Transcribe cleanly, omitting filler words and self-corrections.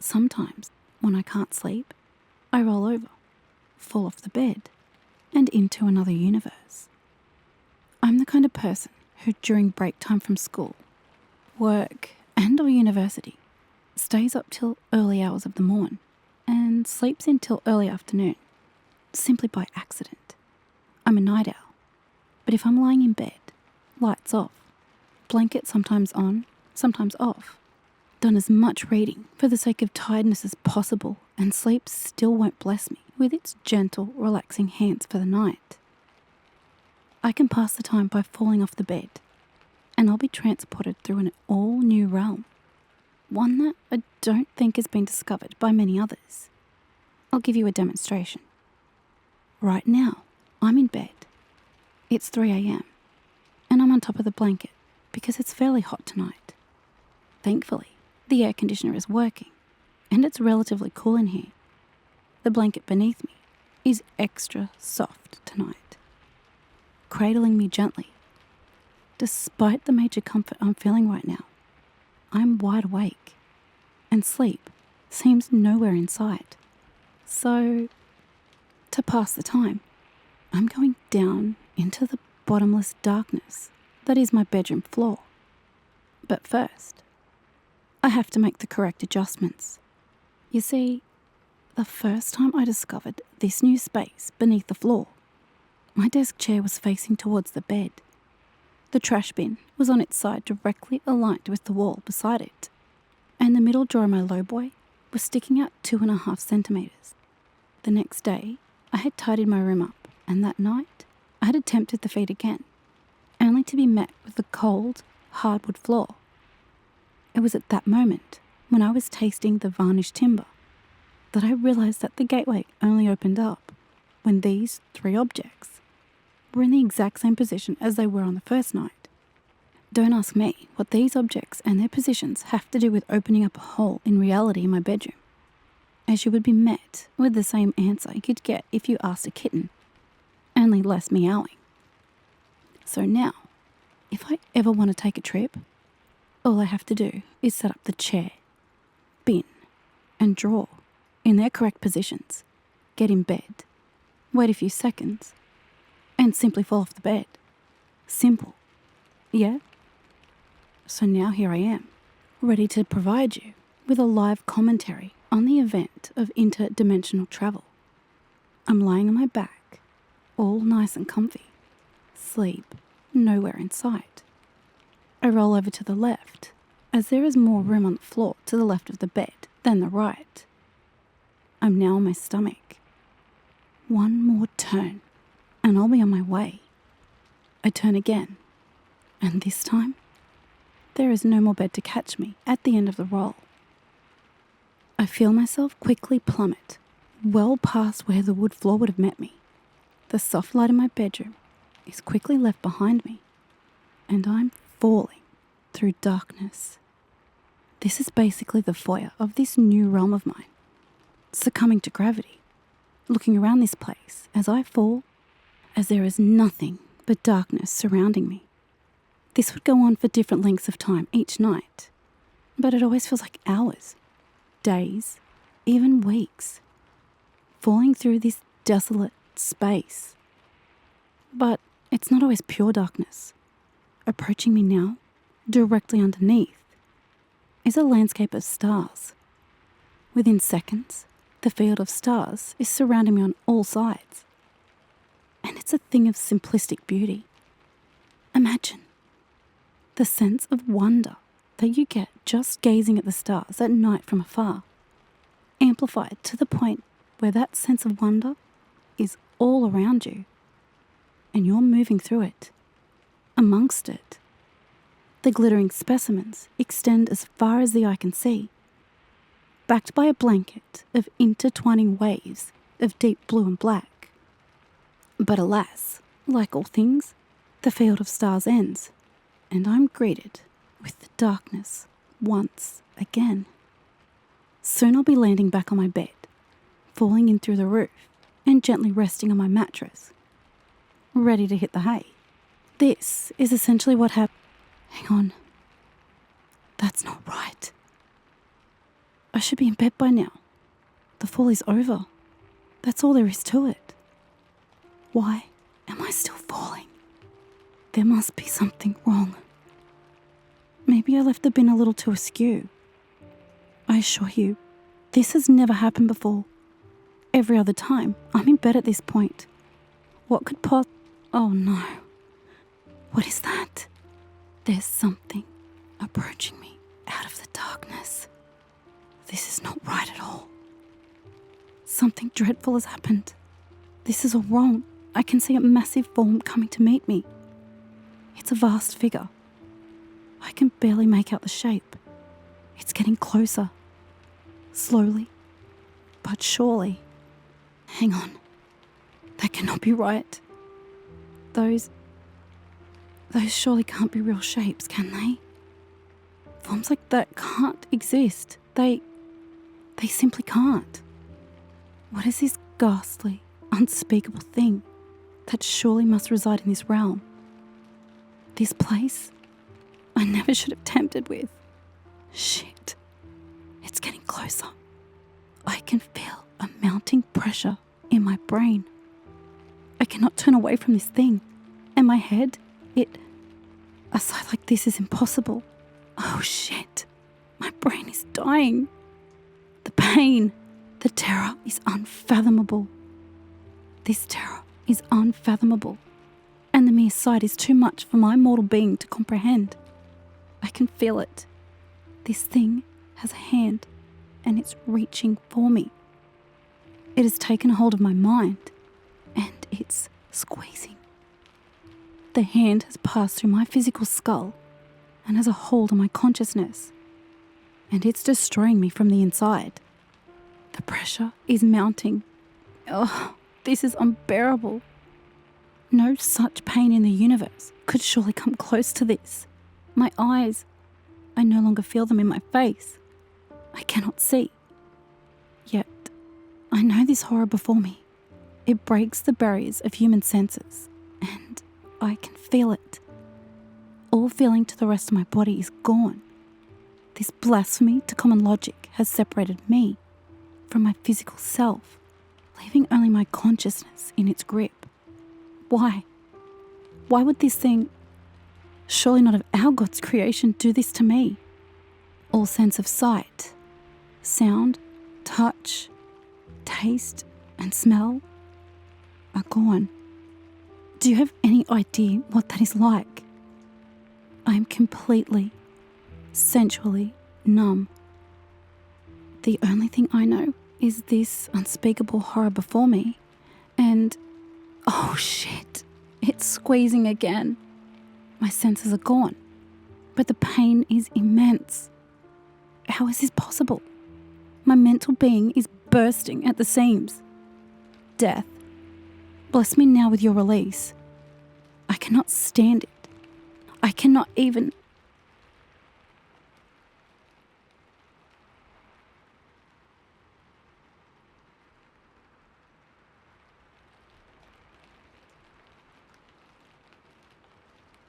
Sometimes, when I can't sleep, I roll over, fall off the bed, and into another universe. I'm the kind of person who, during break time from school, work, and or university, stays up till early hours of the morn and sleeps until early afternoon, simply by accident. I'm a night owl, but if I'm lying in bed, lights off, blanket sometimes on, sometimes off, done as much reading for the sake of tiredness as possible, and sleep still won't bless me with its gentle, relaxing hands for the night. I can pass the time by falling off the bed, and I'll be transported through an all-new realm, one that I don't think has been discovered by many others. I'll give you a demonstration. Right now, I'm in bed. It's 3 a.m, and I'm on top of the blanket because it's fairly hot tonight. Thankfully, the air conditioner is working, and it's relatively cool in here. The blanket beneath me is extra soft tonight, cradling me gently. Despite the major comfort I'm feeling right now, I'm wide awake, and sleep seems nowhere in sight. So, to pass the time, I'm going down into the bottomless darkness that is my bedroom floor. But first, I have to make the correct adjustments. You see, the first time I discovered this new space beneath the floor, my desk chair was facing towards the bed. The trash bin was on its side directly aligned with the wall beside it, and the middle drawer of my lowboy was sticking out 2.5 centimetres. The next day, I had tidied my room up, and that night, I had attempted the feat again, only to be met with the cold, hardwood floor. It was at that moment, when I was tasting the varnished timber, that I realised that the gateway only opened up when these 3 objects were in the exact same position as they were on the first night. Don't ask me what these objects and their positions have to do with opening up a hole in reality in my bedroom, as you would be met with the same answer you'd get if you asked a kitten, only less meowing. So now, if I ever want to take a trip, all I have to do is set up the chair, bin, and drawer in their correct positions, get in bed, wait a few seconds, and simply fall off the bed. Simple. Yeah? So now here I am, ready to provide you with a live commentary on the event of interdimensional travel. I'm lying on my back, all nice and comfy. Sleep nowhere in sight. I roll over to the left, as there is more room on the floor to the left of the bed than the right. I'm now on my stomach. One more turn, and I'll be on my way. I turn again, and this time, there is no more bed to catch me at the end of the roll. I feel myself quickly plummet, well past where the wood floor would have met me. The soft light in my bedroom is quickly left behind me, and I'm falling through darkness. This is basically the foyer of this new realm of mine, succumbing to gravity, looking around this place as I fall, as there is nothing but darkness surrounding me. This would go on for different lengths of time each night, but it always feels like hours, days, even weeks, falling through this desolate space. But it's not always pure darkness. Approaching me now, directly underneath, is a landscape of stars. Within seconds, the field of stars is surrounding me on all sides. And it's a thing of simplistic beauty. Imagine the sense of wonder that you get just gazing at the stars at night from afar, amplified to the point where that sense of wonder is all around you, and you're moving through it, amongst it. The glittering specimens extend as far as the eye can see, backed by a blanket of intertwining waves of deep blue and black. But alas, like all things, the field of stars ends, and I'm greeted with the darkness once again. Soon I'll be landing back on my bed, falling in through the roof, and gently resting on my mattress, ready to hit the hay. This is essentially what happened. Hang on. That's not right. I should be in bed by now. The fall is over. That's all there is to it. Why am I still falling? There must be something wrong. Maybe I left the bin a little too askew. I assure you, this has never happened before. Every other time, I'm in bed at this point. What could Oh no. What is that? There's something approaching me out of the darkness. This is not right at all. Something dreadful has happened. This is all wrong. I can see a massive form coming to meet me. It's a vast figure. I can barely make out the shape. It's getting closer. Slowly, but surely. Hang on. That cannot be right. Those surely can't be real shapes, can they? Forms like that can't exist. They simply can't. What is this ghastly, unspeakable thing that surely must reside in this realm? This place I never should have tempted with. Shit. It's getting closer. I can feel a mounting pressure in my brain. I cannot turn away from this thing. And my head, a sight like this is impossible. Oh shit. My brain is dying. The pain, the terror is unfathomable. This terror is unfathomable. And the mere sight is too much for my mortal being to comprehend. I can feel it. This thing has a hand and it's reaching for me. It has taken a hold of my mind and it's squeezing. The hand has passed through my physical skull and has a hold on my consciousness, and it's destroying me from the inside. The pressure is mounting. Oh, this is unbearable. No such pain in the universe could surely come close to this. My eyes, I no longer feel them in my face. I cannot see. Yet, I know this horror before me. It breaks the barriers of human senses, and I can feel it. All feeling to the rest of my body is gone. This blasphemy to common logic has separated me from my physical self, leaving only my consciousness in its grip. Why? Why would this thing, surely not of our God's creation, do this to me? All sense of sight, sound, touch, taste, and smell are gone. Do you have any idea what that is like? I am completely, sensually numb. The only thing I know is this unspeakable horror before me, and oh shit, it's squeezing again. My senses are gone, but the pain is immense. How is this possible? My mental being is bursting at the seams. Death, bless me now with your release. I cannot stand it. I cannot even